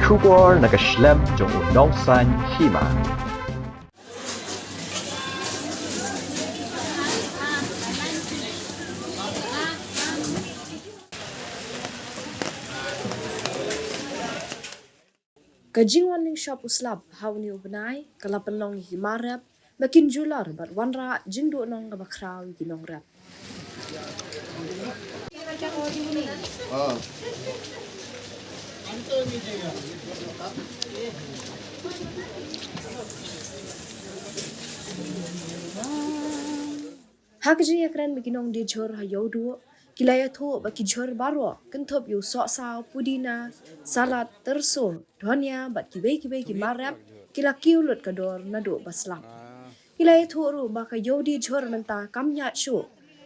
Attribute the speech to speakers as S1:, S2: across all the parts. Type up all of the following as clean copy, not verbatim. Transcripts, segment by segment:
S1: Trubor nakaslem jong unongsan hima.
S2: Kajing wanling shop uslab hawni ubnai kala penong himarap makin jular bat wanra jing do nong bakraw ginong rap. Hakji yakran bikinong di jor hayo duo kilaya tho baki jor baro kentop yu sok saw pudina salad terso donya bat kibe ki marap kila kiulut kador nado baslam kilaya tho ru baka yodi jor menta kamnya shu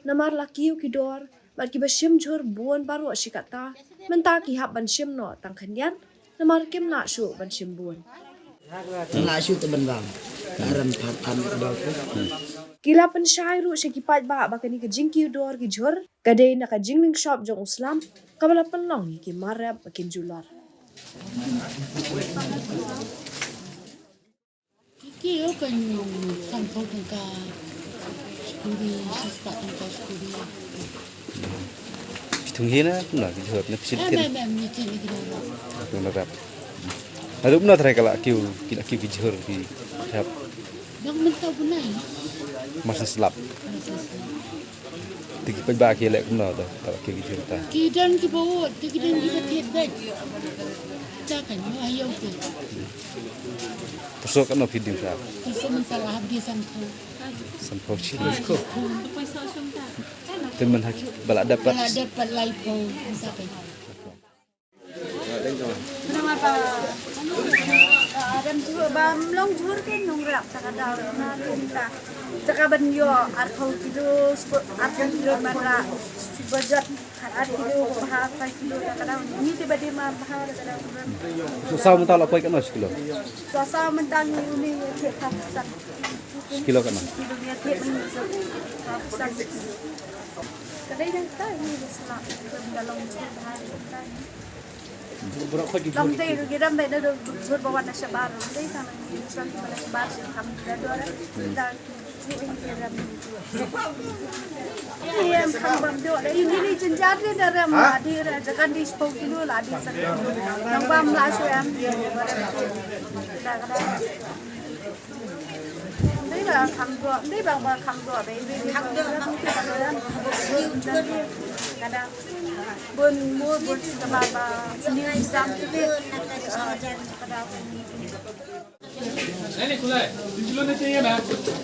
S2: namar la kiu kidor bat ki bashim jor buon baro shikata menta ki hab ban shim no tang khanyan namar kem na shu ban shim buon
S3: na shu te ban bang aram phan do
S2: Kila pensyairu syakipad ba bakani ke jingki dor ki jor kadai na ka jingling shop jong uslam kamala penlong ki marab makin jular.
S4: Kiki yo kan kampung ka skuli sista ka skuli.
S5: Tunghi na pun lah kita nak pisit
S4: Ba mi ti mi kira.
S5: kita nak. Ada pun nak try kalau kita jor ki siap
S4: Dang mentau punai.
S5: masa selap. Tiki pajak ki lek pun tu kalau jor ta.
S4: Ki dan ki bawa, ki dan ki tiet bet. Takkan ayo tu.
S5: Pusok kan feeding sa.
S4: Kasi masalah habis sampai.
S5: Sampau sini ko. Teman hak balak dapat.
S4: Kalau dapat laipo, sampai.
S6: Adam juga bam long jur kan nongrak sakadar na tunta sakaban yo arthau kilo mara budget ar kilo bahar 5 kilo kadang ni tiba di ma bahar kadang
S5: Susah mentah lah koi kan kilo.
S6: suasa mentang ni tiap hasan
S5: Kilo kan.
S6: kilo ni tiap hasan kadang yang tak ni selak dalam bahar Long tay ru giram bay na do sur bawan na shabar day ta ni sun na shabar sin kam da do da sitting giram ni am kam bam do da ini chen jar ni da ram di ra jakan di spau kilo la di sak nang bam la so am da ka đây là khăm đỏ, đây bằng mà khăm đỏ đấy, khăm đỏ mang cái đó là cái đó buôn mua buôn cái mà sendiri sam tu deh, cái đó
S7: Ini kulai, kilo ni चाहिए ना,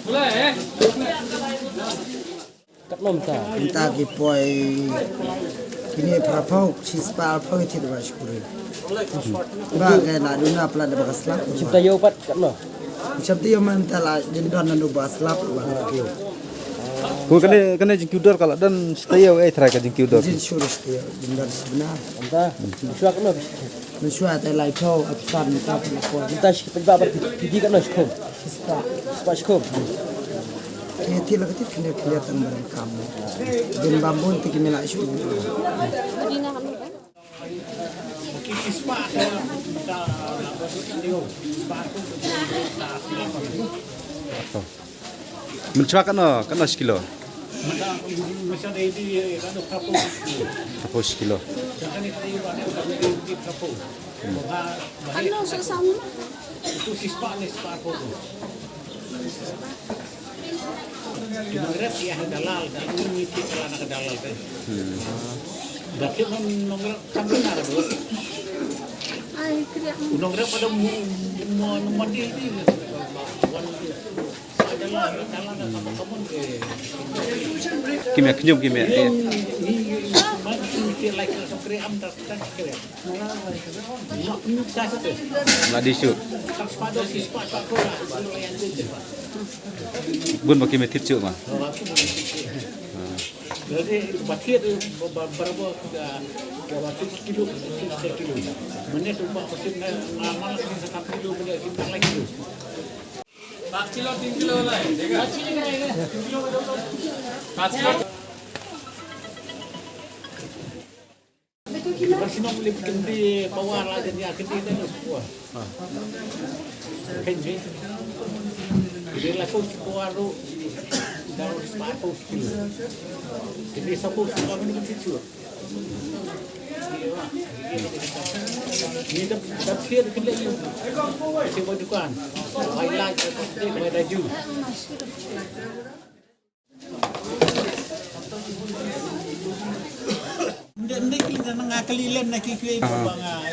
S7: kulai eh.
S5: Kat nom ta.
S3: ta ki poi kini prapau chispa poi ti do shukuri ba ga na duna pla da basla
S5: Cipta yo pat kat no.
S3: chapti yo man ta la din don na do basla ba ki
S5: Ku kena jengkiu dor kalau dan stay away try ka jengkiu dor.
S3: jin shurish ti din dar sebenar
S5: Anta, suak no.
S3: nu shua ta lai pau apsan ta pla ko
S5: Kita sih pajak pergi kat no sekom.
S3: chispa
S5: Sepak sekom.
S3: ke ti la ti kini kelihatan barang kamu din bambun ti kini la shu
S5: Mencuak kan no sekilo. Kapos sekilo.
S4: Ano sa sama?
S8: Nongret ya dalal dan ini kita nak dalal kan. Dakit nongret sampai nara dulu.
S4: Ay, kaya
S8: Nongret pada mandi ini. Dalal sama kamu ke.
S5: Kimia kenyum kimia.
S8: Mikir like sampai am tak kira. Ini saya tu.
S5: Ladi shoot.
S8: Tak pada sispa tak kau yang tu.
S5: Bun makin metit cuk mah.
S8: Jadi bakit berapa berapa kilo. Mana tu pak pasti malah kita 1 kilo boleh kita lagi tu.
S7: 5 kilo 3 kilo lah, देखा? 5 kilo.
S8: sino boleh bikin di bawah lah jadi akhir dia dah semua. Kan je. Dia lakukan sebuah ru dalam sepatu kilo. Jadi sapu semua ni mesti cuci. Ni dah kira kena you. Sewa dukan. Highlight dia kena daju. Ndek kita nang akalilan nak kiki banga.